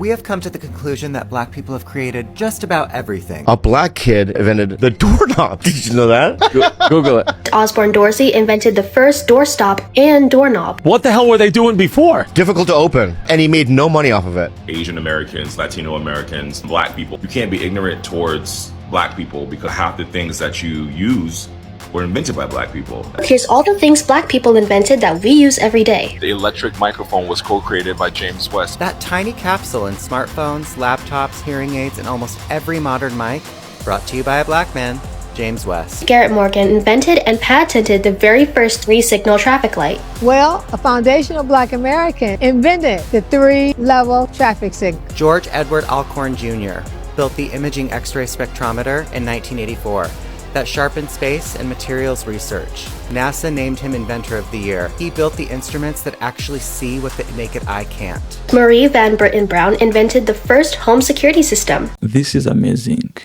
we have come to the conclusion that black people have created just about everything. A black kid invented the doorknob. Did you know that? Google it. Osborne Dorsey invented the first doorstop and doorknob. What the hell were they doing before? Difficult to open, and he made no money off of it. Asian Americans, Latino Americans, black people. You can't be ignorant towards black people because half the things that you use were invented by black people. Here's all the things black people invented that we use every day. The electric microphone was co-created by James West. That tiny capsule in smartphones, laptops, hearing aids, and almost every modern mic, brought to you by a black man, James West. Garrett Morgan invented and patented the very first 3-signal traffic light. Well, a foundational black American invented the 3-level traffic signal. George Edward Alcorn Jr. built the imaging X-ray spectrometer in 1984 that sharpened space and materials research. NASA named him Inventor of the Year. He built the instruments that actually see what the naked eye can't. Marie Van Britten Brown invented the first home security system. This is amazing.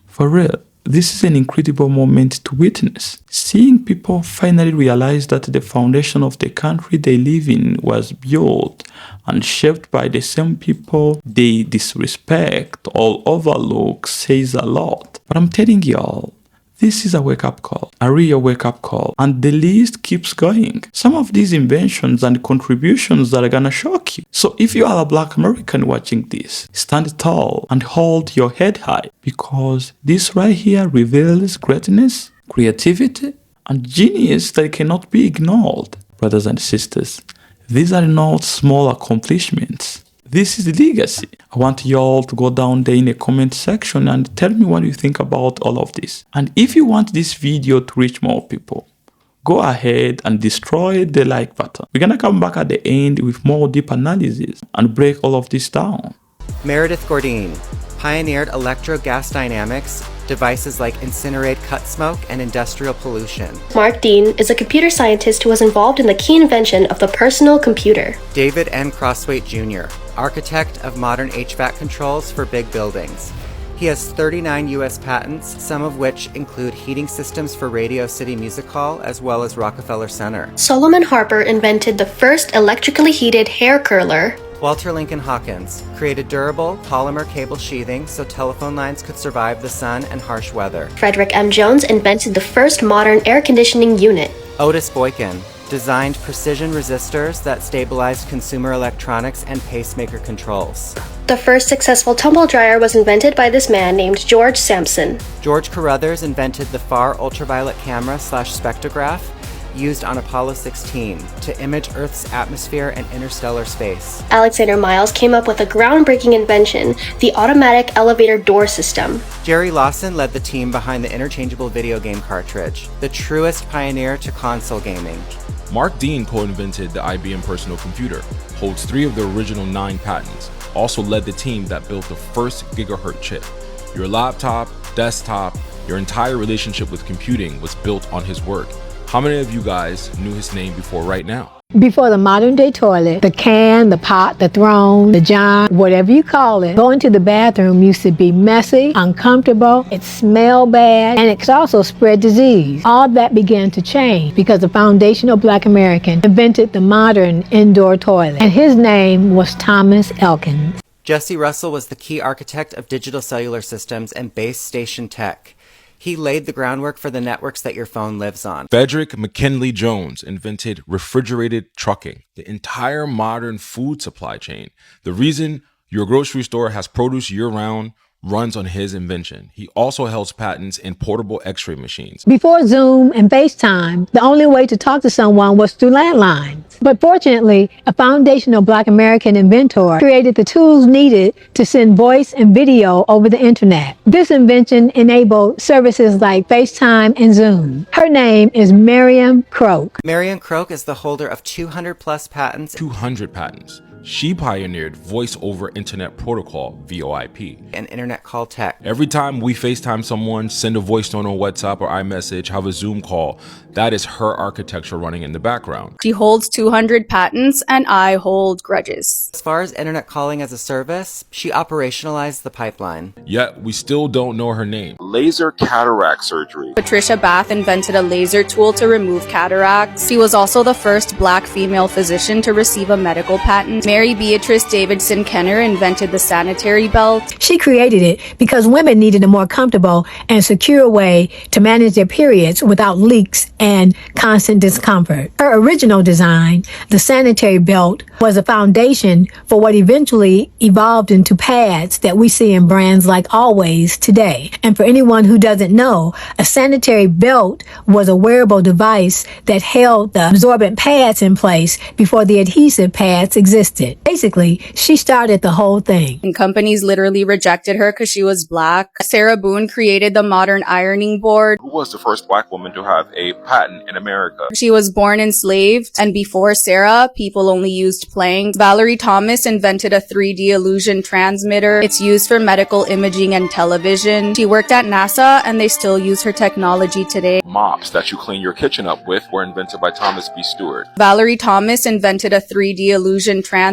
For real. This is an incredible moment to witness. Seeing people finally realize that the foundation of the country they live in was built and shaped by the same people they disrespect or overlook says a lot. But I'm telling y'all, this is a wake-up call, a real wake-up call, and the list keeps going. Some of these inventions and contributions are gonna shock you. So if you are a black American watching this, stand tall and hold your head high, because this right here reveals greatness, creativity, and genius that cannot be ignored. Brothers and sisters, these are not small accomplishments. This is legacy. I want y'all to go down there in the comment section and tell me what you think about all of this. And if you want this video to reach more people, go ahead and destroy the like button. We're gonna come back at the end with more deep analysis and break all of this down. Meredith Gourdine pioneered electro-gas dynamics, devices like incinerate cut smoke, and industrial pollution. Mark Dean is a computer scientist who was involved in the key invention of the personal computer. David N. Crosswaite Jr., architect of modern HVAC controls for big buildings. He has 39 U.S. patents, some of which include heating systems for Radio City Music Hall as well as Rockefeller Center. Solomon Harper invented the first electrically heated hair curler. Walter Lincoln Hawkins created durable polymer cable sheathing so telephone lines could survive the sun and harsh weather. Frederick M. Jones invented the first modern air conditioning unit. Otis Boykin designed precision resistors that stabilized consumer electronics and pacemaker controls. The first successful tumble dryer was invented by this man named George Sampson. George Carruthers invented the far ultraviolet camera / spectrograph used on Apollo 16 to image Earth's atmosphere and interstellar space. Alexander Miles came up with a groundbreaking invention, the automatic elevator door system. Jerry Lawson led the team behind the interchangeable video game cartridge, the truest pioneer to console gaming. Mark Dean co-invented the IBM personal computer, holds 3 of the original 9 patents, also led the team that built the first gigahertz chip. Your laptop, desktop, your entire relationship with computing was built on his work. How many of you guys knew his name before right now? Before the modern day toilet, the can, the pot, the throne, the john, whatever you call it, going to the bathroom used to be messy, uncomfortable, it smelled bad, and it could also spread disease. All that began to change because the foundational black American invented the modern indoor toilet, and his name was Thomas Elkins. Jesse Russell was the key architect of digital cellular systems and base station tech. He laid the groundwork for the networks that your phone lives on. Frederick McKinley Jones invented refrigerated trucking, the entire modern food supply chain. The reason your grocery store has produce year-round runs on his invention. He also holds patents in portable x-ray machines. Before Zoom and FaceTime, the only way to talk to someone was through landlines. But fortunately, a foundational black American inventor created the tools needed to send voice and video over the internet. This invention enabled services like FaceTime and Zoom. Her name is Miriam Croak. Miriam Croak is the holder of 200 plus patents. 200 patents. She pioneered Voice over Internet Protocol, VoIP. And internet call tech. Every time we FaceTime someone, send a voice note on WhatsApp or iMessage, have a Zoom call, that is her architecture running in the background. She holds 200 patents and I hold grudges. As far as internet calling as a service, she operationalized the pipeline. Yet, we still don't know her name. Laser cataract surgery. Patricia Bath invented a laser tool to remove cataracts. She was also the first black female physician to receive a medical patent. Mary Beatrice Davidson Kenner invented the sanitary belt. She created it because women needed a more comfortable and secure way to manage their periods without leaks and constant discomfort. Her original design, the sanitary belt, was a foundation for what eventually evolved into pads that we see in brands like Always today. And for anyone who doesn't know, a sanitary belt was a wearable device that held the absorbent pads in place before the adhesive pads existed. Basically, she started the whole thing. And companies literally rejected her because she was black. Sarah Boone created the modern ironing board. Who was the first black woman to have a patent in America? She was born enslaved, and before Sarah, people only used planks. Valerie Thomas invented a 3D illusion transmitter. It's used for medical imaging and television. She worked at NASA, and they still use her technology today. Mops that you clean your kitchen up with were invented by Thomas B. Stewart. Valerie Thomas invented a 3D illusion transmitter.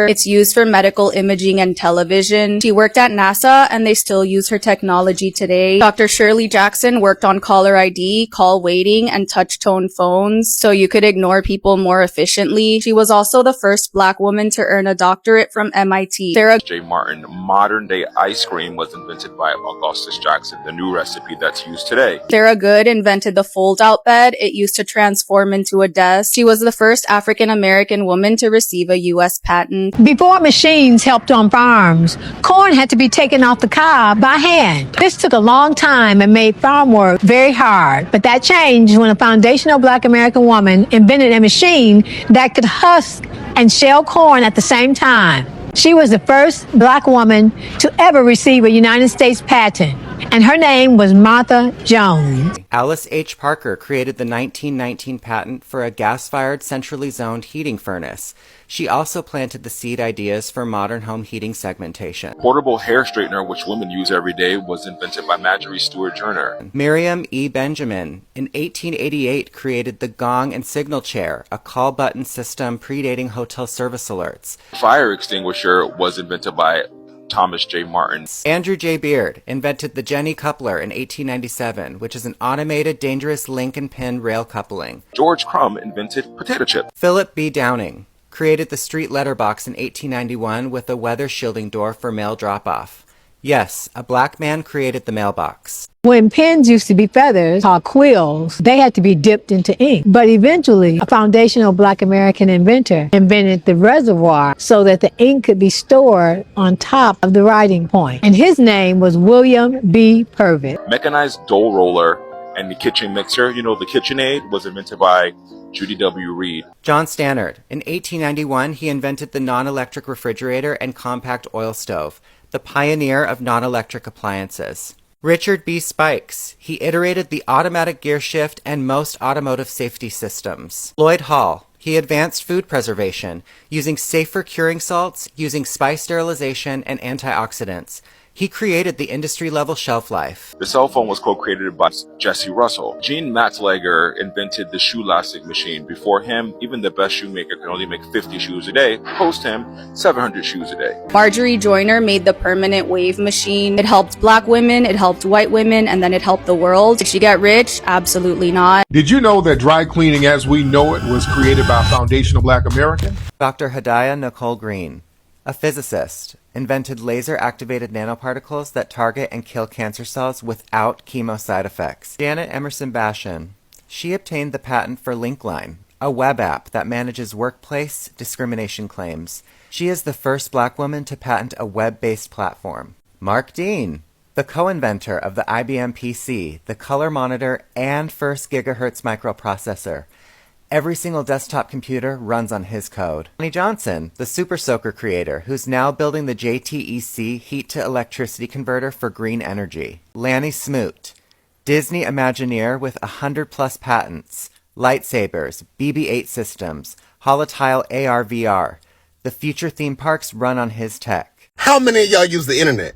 It's used for medical imaging and television. She worked at NASA, and they still use her technology today. Dr. Shirley Jackson worked on caller ID, call waiting, and touch tone phones, so you could ignore people more efficiently. She was also the first black woman to earn a doctorate from MIT. Sarah J. Martin, modern day ice cream was invented by Augustus Jackson, the new recipe that's used today. Sarah Good invented the fold-out bed. It used to transform into a desk. She was the first African-American woman to receive a U.S. patent. Before machines helped on farms, corn had to be taken off the cob by hand. This took a long time and made farm work very hard. But that changed when a foundational black American woman invented a machine that could husk and shell corn at the same time. She was the first black woman to ever receive a United States patent, and her name was Martha Jones. Alice H. Parker created the 1919 patent for a gas-fired centrally zoned heating furnace. She also planted the seed ideas for modern home heating segmentation. Portable hair straightener, which women use every day, was invented by Marjorie Stewart Turner. Miriam E. Benjamin, in 1888, created the gong and signal chair, a call button system predating hotel service alerts. Fire extinguisher was invented by Thomas J. Martin. Andrew J. Beard invented the Jenny coupler in 1897, which is an automated, dangerous link and pin rail coupling. George Crumb invented potato chip. Philip B. Downing created the street letterbox in 1891 with a weather shielding door for mail drop-off. Yes, a black man created the mailbox. When pens used to be feathers, called quills, they had to be dipped into ink. But eventually, a foundational black American inventor invented the reservoir so that the ink could be stored on top of the writing point. And his name was William B. Purvitt. Mechanized dough roller and the kitchen mixer, the KitchenAid, was invented by Judy W. Reed. John Stannard. In 1891, he invented the non-electric refrigerator and compact oil stove, the pioneer of non-electric appliances. Richard B. Spikes. He iterated the automatic gear shift and most automotive safety systems. Lloyd Hall. He advanced food preservation, using safer curing salts, using spice sterilization, and antioxidants. He created the industry-level shelf life. The cell phone was co-created by Jesse Russell. Gene Matzlager invented the shoe elastic machine. Before him, even the best shoemaker could only make 50 shoes a day. Post him, 700 shoes a day. Marjorie Joyner made the permanent wave machine. It helped black women, it helped white women, and then it helped the world. Did she get rich? Absolutely not. Did you know that dry cleaning as we know it was created by a foundational black American? Dr. Hadiah Nicole Green, a physicist, invented laser-activated nanoparticles that target and kill cancer cells without chemo side effects. Janet Emerson Bashan. She obtained the patent for Linkline, a web app that manages workplace discrimination claims. She is the first black woman to patent a web-based platform. Mark Dean, the co-inventor of the IBM PC, the color monitor, and first gigahertz microprocessor. Every single desktop computer runs on his code. Johnny Johnson, the Super Soaker creator, who's now building the JTEC heat-to-electricity converter for green energy. Lanny Smoot, Disney Imagineer with 100-plus patents, lightsabers, BB-8 systems, Holotile AR/VR. The future theme parks run on his tech. How many of y'all use the internet?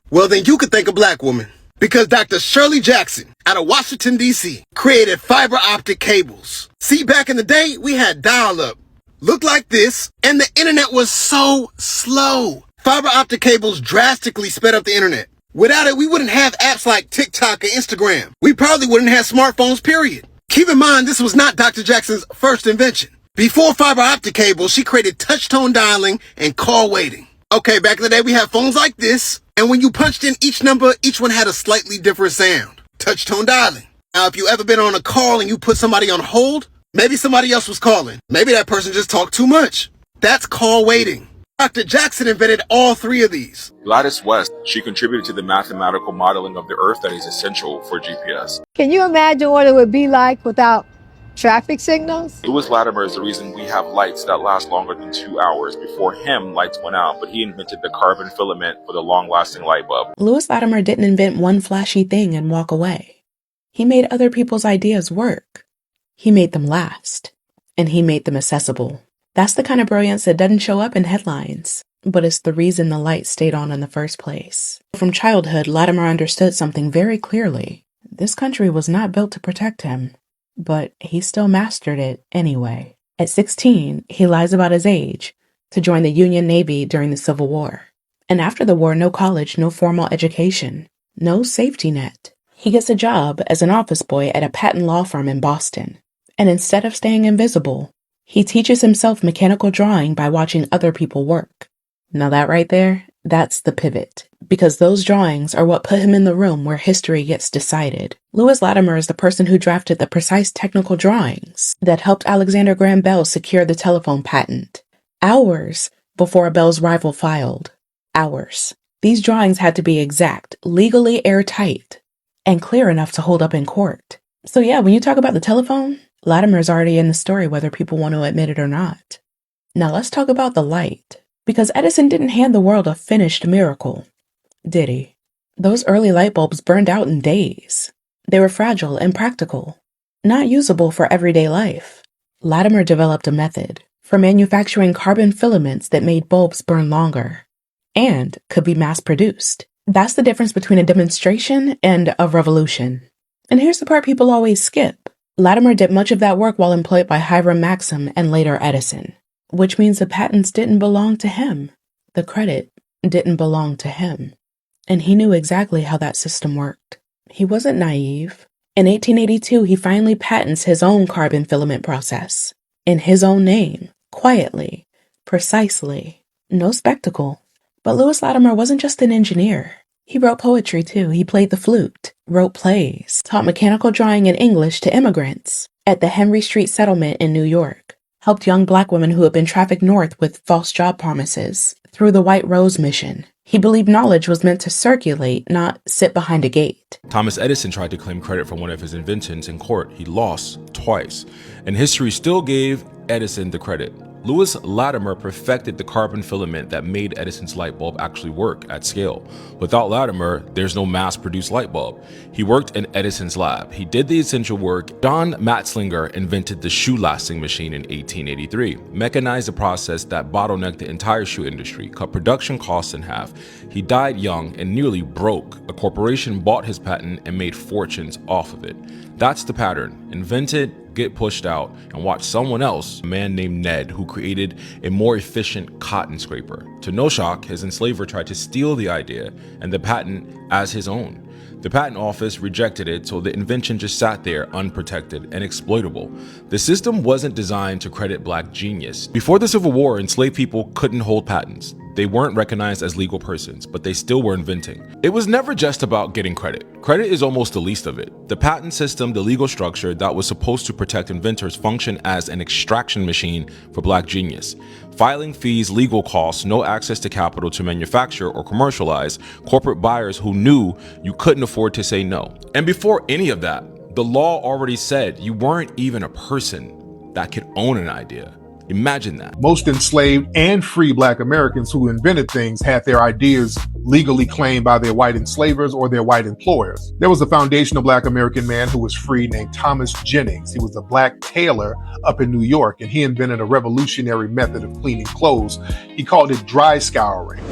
Well, then you could thank a black woman. Because Dr. Shirley Jackson, out of Washington, D.C., created fiber optic cables. See, back in the day, we had dial-up. Looked like this, and the internet was so slow. Fiber optic cables drastically sped up the internet. Without it, we wouldn't have apps like TikTok and Instagram. We probably wouldn't have smartphones, period. Keep in mind, this was not Dr. Jackson's first invention. Before fiber optic cable, she created touch-tone dialing and call waiting. Okay, back in the day, we had phones like this, and when you punched in each number, each one had a slightly different sound. Touch-tone dialing. Now, if you ever been on a call and you put somebody on hold, maybe somebody else was calling. Maybe that person just talked too much. That's call waiting. Dr. Jackson invented all three of these. Gladys West, she contributed to the mathematical modeling of the Earth that is essential for GPS. Can you imagine what it would be like without traffic signals? Lewis Latimer is the reason we have lights that last longer than 2 hours. Before him, lights went out, but he invented the carbon filament for the long-lasting light bulb. Lewis Latimer didn't invent one flashy thing and walk away. He made other people's ideas work. He made them last. And he made them accessible. That's the kind of brilliance that doesn't show up in headlines, but it's the reason the light stayed on in the first place. From childhood, Latimer understood something very clearly. This country was not built to protect him, but he still mastered it anyway. At 16, he lies about his age to join the Union Navy during the Civil War. And after the war, no college, no formal education, no safety net. He gets a job as an office boy at a patent law firm in Boston. And instead of staying invisible, he teaches himself mechanical drawing by watching other people work. Now that right there, that's the pivot. Because those drawings are what put him in the room where history gets decided. Lewis Latimer is the person who drafted the precise technical drawings that helped Alexander Graham Bell secure the telephone patent. Hours before Bell's rival filed. Hours. These drawings had to be exact, legally airtight, and clear enough to hold up in court. So yeah, when you talk about the telephone, Latimer's already in the story whether people want to admit it or not. Now let's talk about the light. Because Edison didn't hand the world a finished miracle, did he? Those early light bulbs burned out in days. They were fragile and practical, not usable for everyday life. Latimer developed a method for manufacturing carbon filaments that made bulbs burn longer and could be mass-produced. That's the difference between a demonstration and a revolution. And here's the part people always skip. Latimer did much of that work while employed by Hiram Maxim and later Edison, which means the patents didn't belong to him. The credit didn't belong to him. And he knew exactly how that system worked. He wasn't naive. In 1882, he finally patents his own carbon filament process, in his own name, quietly, precisely, no spectacle. But Lewis Latimer wasn't just an engineer. He wrote poetry too. He played the flute, wrote plays, taught mechanical drawing and English to immigrants at the Henry Street Settlement in New York, helped young black women who had been trafficked north with false job promises through the White Rose Mission. He believed knowledge was meant to circulate, not sit behind a gate. Thomas Edison tried to claim credit for one of his inventions in court. He lost twice, and history still gave Edison the credit. Lewis Latimer perfected the carbon filament that made Edison's light bulb actually work at scale. Without Latimer, there's no mass-produced light bulb. He worked in Edison's lab. He did the essential work. John Matzlinger invented the shoe-lasting machine in 1883, mechanized the process that bottlenecked the entire shoe industry, cut production costs in half. He died young and nearly broke. A corporation bought his patent and made fortunes off of it. That's the pattern. Invented, get pushed out, and watch someone else, a man named Ned, who created a more efficient cotton scraper. To no shock, his enslaver tried to steal the idea and the patent as his own. The patent office rejected it, so the invention just sat there unprotected and exploitable. The system wasn't designed to credit black genius. Before the Civil War, enslaved people couldn't hold patents. They weren't recognized as legal persons, but they still were inventing. It was never just about getting credit. Credit is almost the least of it. The patent system, the legal structure that was supposed to protect inventors, functioned as an extraction machine for black genius. Filing fees, legal costs, no access to capital to manufacture or commercialize, corporate buyers who knew you couldn't afford to say no. And before any of that, the law already said you weren't even a person that could own an idea. Imagine that. Most enslaved and free black Americans who invented things had their ideas legally claimed by their white enslavers or their white employers. There was a foundational black American man who was free named Thomas Jennings. He was a black tailor up in New York, and he invented a revolutionary method of cleaning clothes. He called it dry scouring.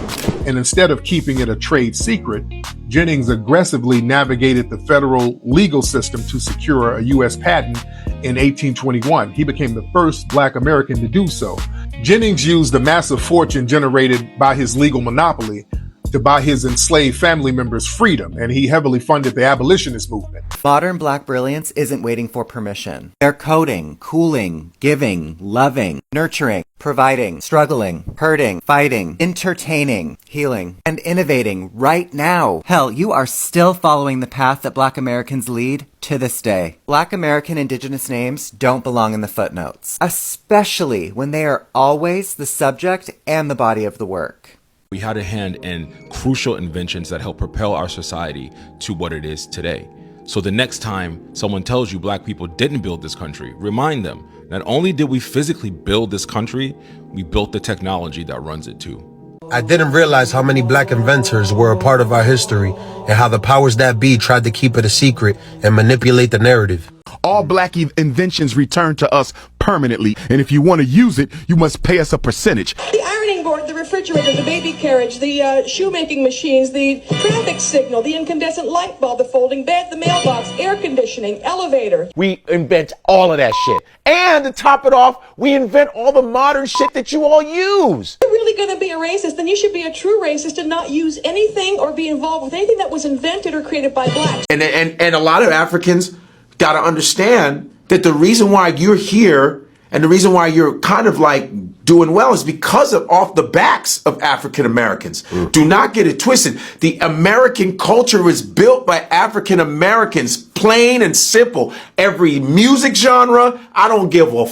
And instead of keeping it a trade secret, Jennings aggressively navigated the federal legal system to secure a U.S. patent in 1821. He became the first black American to do so. Jennings used the massive fortune generated by his legal monopoly to buy his enslaved family members freedom, and he heavily funded the abolitionist movement. Modern Black brilliance isn't waiting for permission. They're coding, cooling, giving, loving, nurturing, providing, struggling, hurting, fighting, entertaining, healing, and innovating right now. Hell, you are still following the path that Black Americans lead to this day. Black American indigenous names don't belong in the footnotes, especially when they are always the subject and the body of the work. We had a hand in crucial inventions that helped propel our society to what it is today. So the next time someone tells you Black people didn't build this country, remind them, not only did we physically build this country, we built the technology that runs it too. I didn't realize how many Black inventors were a part of our history and how the powers that be tried to keep it a secret and manipulate the narrative. All Black inventions return to us permanently, and if you want to use it, you must pay us a percentage. The ironing board, the refrigerator, the baby carriage, the shoemaking machines, the traffic signal, the incandescent light bulb, the folding bed, the mailbox, air conditioning, elevator. We invent all of that shit. And to top it off, we invent all the modern shit that you all use. If you're really going to be a racist, then you should be a true racist and not use anything or be involved with anything that was invented or created by Blacks. And a lot of Africans got to understand that the reason why you're here and the reason why you're kind of like doing well is because of off the backs of African Americans. Do not get it twisted. The American culture was built by African Americans, plain and simple. Every music genre, I don't give a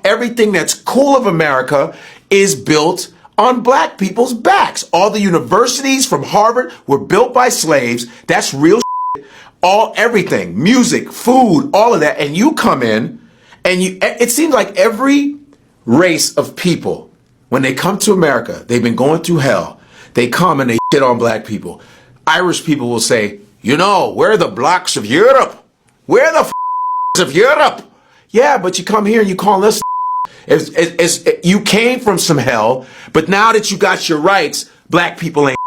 everything that's cool of America is built on Black people's backs. All the universities from Harvard were built by slaves. That's real shit. Everything, music, food, all of that. And you come in and it seems like every race of people, when they come to America, they've been going through hell. They come and they shit on Black people. Irish people will say, you know, we're the blacks of Europe. We're the of Europe. Yeah, but you come here and you call us you came from some hell, but now that you got your rights, Black people ain't.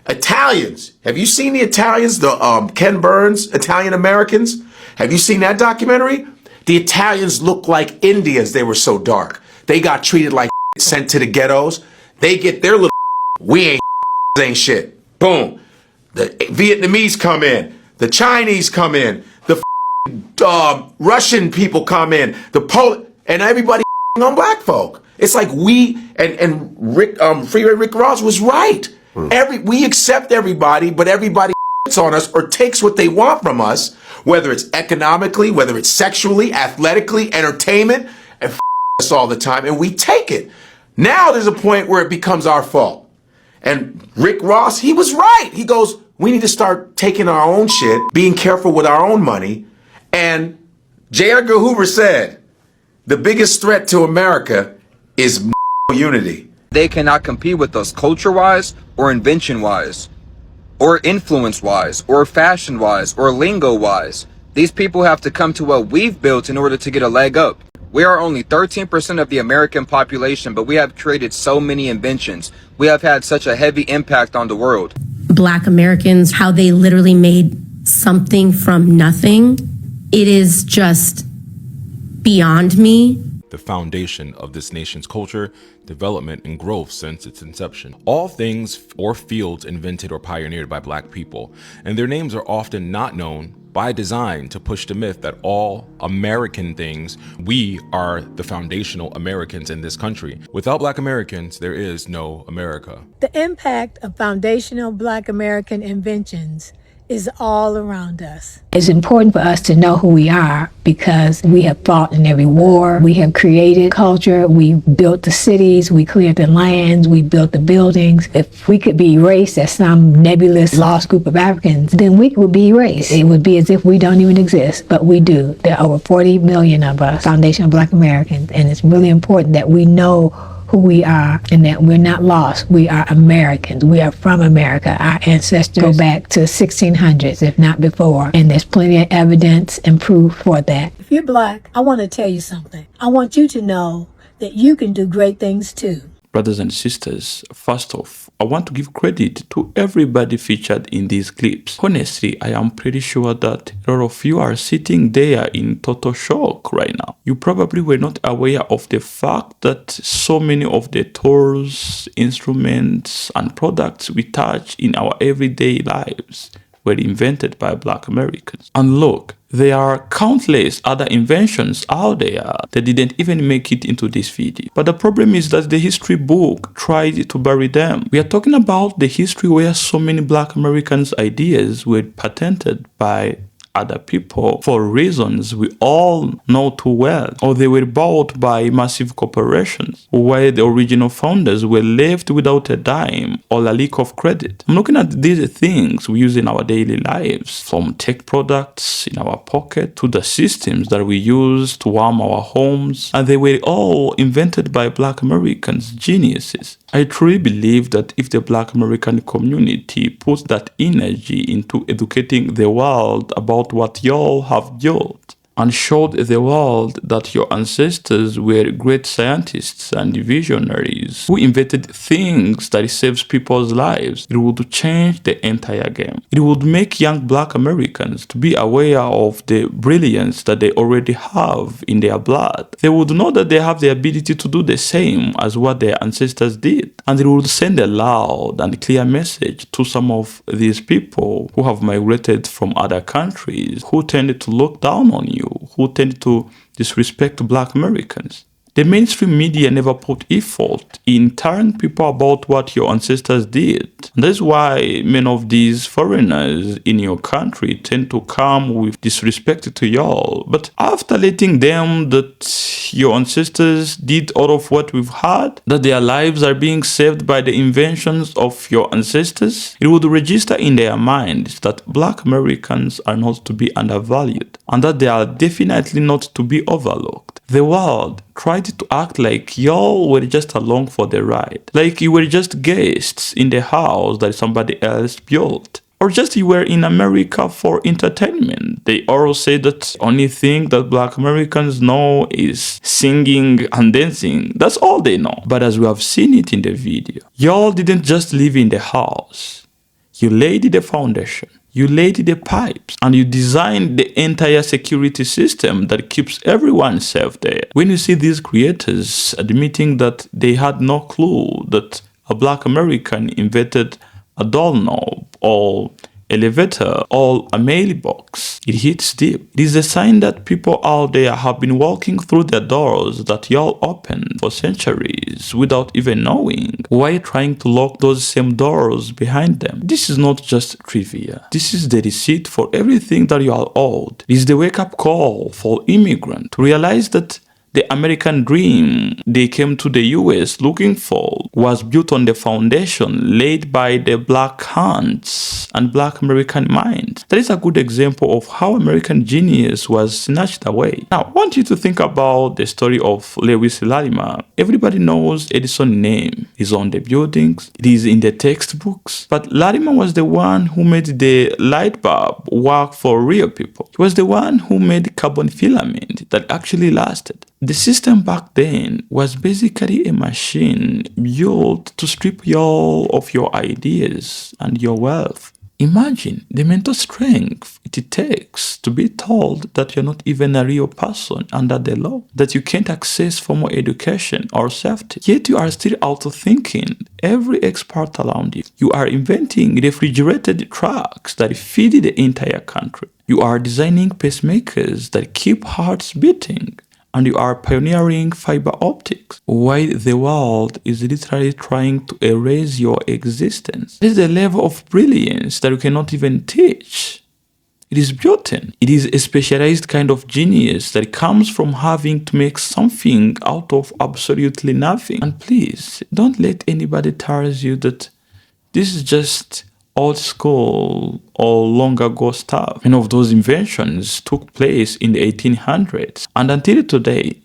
Italians. Have you seen the Italians, the Ken Burns Italian Americans? Have you seen that documentary? The Italians look like Indians. They were so dark. They got treated like sent to the ghettos. They get their little we ain't shit. Boom. The Vietnamese come in. The Chinese come in. The Russian people come in. The Polish and everybody on Black folk. It's like we and Rick Freeway Rick Ross was right. We accept everybody, but everybody on us or takes what they want from us, whether it's economically, whether it's sexually, athletically, entertainment, and us all the time, and we take it. Now there's a point where it becomes our fault. And Rick Ross, he was right. He goes, we need to start taking our own shit, being careful with our own money. And J. Edgar Hoover said, the biggest threat to America is unity. They cannot compete with us culture-wise or invention-wise or influence-wise or fashion-wise or lingo-wise. These people have to come to what we've built in order to get a leg up. We are only 13% of the American population, but we have created so many inventions. We have had such a heavy impact on the world. Black Americans, how they literally made something from nothing, it is just beyond me. The foundation of this nation's culture, development, and growth since its inception. All things or fields invented or pioneered by Black people, and their names are often not known by design to push the myth that all American things, we are the foundational Americans in this country. Without Black Americans, there is no America. The impact of foundational Black American inventions is all around us. It's important for us to know who we are because we have fought in every war, we have created culture, we built the cities, we cleared the lands, we built the buildings. If we could be erased as some nebulous lost group of Africans, then we would be erased. It would be as if we don't even exist, but we do. There are over 40 million of us, foundational Black Americans, and it's really important that we know who we are and that we're not lost. We are Americans. We are from America. Our ancestors go back to 1600s, if not before, and there's plenty of evidence and proof for that. If you're Black, I want to tell you something. I want you to know that you can do great things too. Brothers and sisters, first off, I want to give credit to everybody featured in these clips. Honestly, I am pretty sure that a lot of you are sitting there in total shock right now. You probably were not aware of the fact that so many of the tools, instruments, and products we touch in our everyday lives were invented by Black Americans. And look, there are countless other inventions out there that didn't even make it into this video. But the problem is that the history book tried to bury them. We are talking about the history where so many Black Americans' ideas were patented by other people for reasons we all know too well, or they were bought by massive corporations, where the original founders were left without a dime or a lick of credit. I'm looking at these things we use in our daily lives, from tech products in our pocket to the systems that we use to warm our homes, and they were all invented by Black Americans, geniuses. I truly believe that if the Black American community puts that energy into educating the world about what y'all have built, and showed the world that your ancestors were great scientists and visionaries who invented things that saves people's lives, it would change the entire game. It would make young Black Americans to be aware of the brilliance that they already have in their blood. They would know that they have the ability to do the same as what their ancestors did, and it would send a loud and clear message to some of these people who have migrated from other countries, who tended to look down on you, who tend to disrespect Black Americans. The mainstream media never put effort in telling people about what your ancestors did. And that's why many of these foreigners in your country tend to come with disrespect to y'all. But after letting them that your ancestors did all of what we've had, that their lives are being saved by the inventions of your ancestors, it would register in their minds that Black Americans are not to be undervalued, and that they are definitely not to be overlooked. The world tried to act like y'all were just along for the ride, like you were just guests in the house that somebody else built, or just you were in America for entertainment. They all say that the only thing that Black Americans know is singing and dancing. That's all they know. But as we have seen it in the video, y'all didn't just live in the house. You laid the foundation. You laid the pipes, and you designed the entire security system that keeps everyone safe there. When you see these creators admitting that they had no clue that a Black American invented a doorknob or elevator or a mailbox, it hits deep. It is a sign that people out there have been walking through the doors that y'all opened for centuries without even knowing, while trying to lock those same doors behind them. This is not just trivia. This is the receipt for everything that you are owed. It is the wake-up call for immigrants to realize that the American dream they came to the US looking for was built on the foundation laid by the Black hands and Black American minds. That is a good example of how American genius was snatched away. Now, I want you to think about the story of Lewis Latimer. Everybody knows Edison's name. It's on the buildings. It is in the textbooks. But Latimer was the one who made the light bulb work for real people. He was the one who made carbon filament that actually lasted. The system back then was basically a machine built to strip you of your ideas and your wealth. Imagine the mental strength it takes to be told that you're not even a real person under the law, that you can't access formal education or safety, yet you are still out-thinking every expert around you. You are inventing refrigerated trucks that feed the entire country. You are designing pacemakers that keep hearts beating. And you are pioneering fiber optics, while the world is literally trying to erase your existence. This is a level of brilliance that you cannot even teach. It is built in. It is a specialized kind of genius that comes from having to make something out of absolutely nothing. And please, don't let anybody tell you that this is just old school or long ago stuff. Many of those inventions took place in the 1800s, and until today,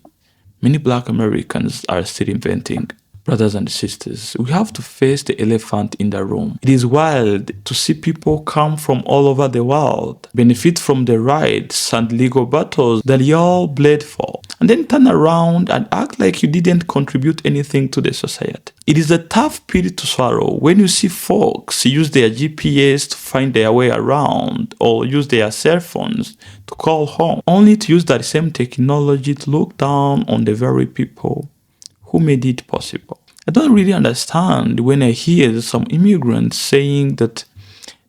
many Black Americans are still inventing. Brothers and sisters, we have to face the elephant in the room. It is wild to see people come from all over the world, benefit from the rights and legal battles that you all bled for, and then turn around and act like you didn't contribute anything to the society. It is a tough pill to swallow when you see folks use their GPS to find their way around or use their cell phones to call home, only to use that same technology to look down on the very people who made it possible. I don't really understand when I hear some immigrants saying that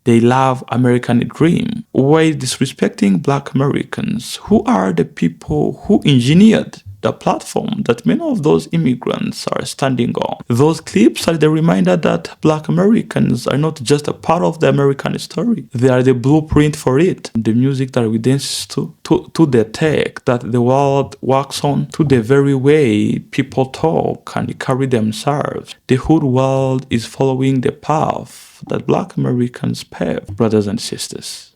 they love American dream while disrespecting Black Americans, who are the people who engineered the platform that many of those immigrants are standing on. Those clips are the reminder that Black Americans are not just a part of the American story. They are the blueprint for it. The music that we dance to the tech that the world works on, to the very way people talk and carry themselves. The whole world is following the path that Black Americans paved, brothers and sisters.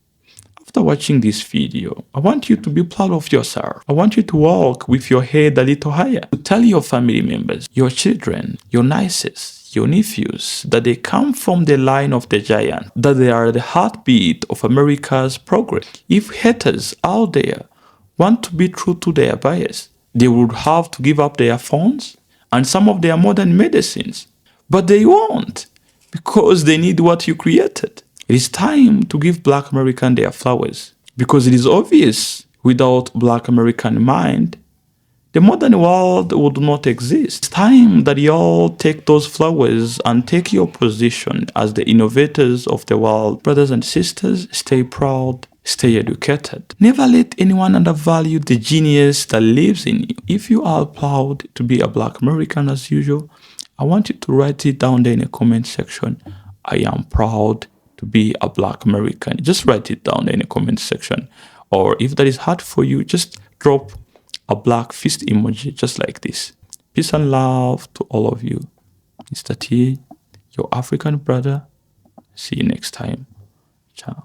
After watching this video, I want you to be proud of yourself. I want you to walk with your head a little higher. To tell your family members, your children, your nieces, your nephews, that they come from the line of the giant, that they are the heartbeat of America's progress. If haters out there want to be true to their bias, they would have to give up their phones and some of their modern medicines. But they won't, because they need what you created. It is time to give Black Americans their flowers, because it is obvious without Black American mind, the modern world would not exist. It's time that you all take those flowers and take your position as the innovators of the world. Brothers and sisters, stay proud, stay educated. Never let anyone undervalue the genius that lives in you. If you are proud to be a Black American as usual, I want you to write it down there in the comment section. I am proud to be a Black American. Just write it down in the comment section. Or if that is hard for you, just drop a black fist emoji just like this. Peace and love to all of you. Mr. T, your African brother. See you next time. Ciao.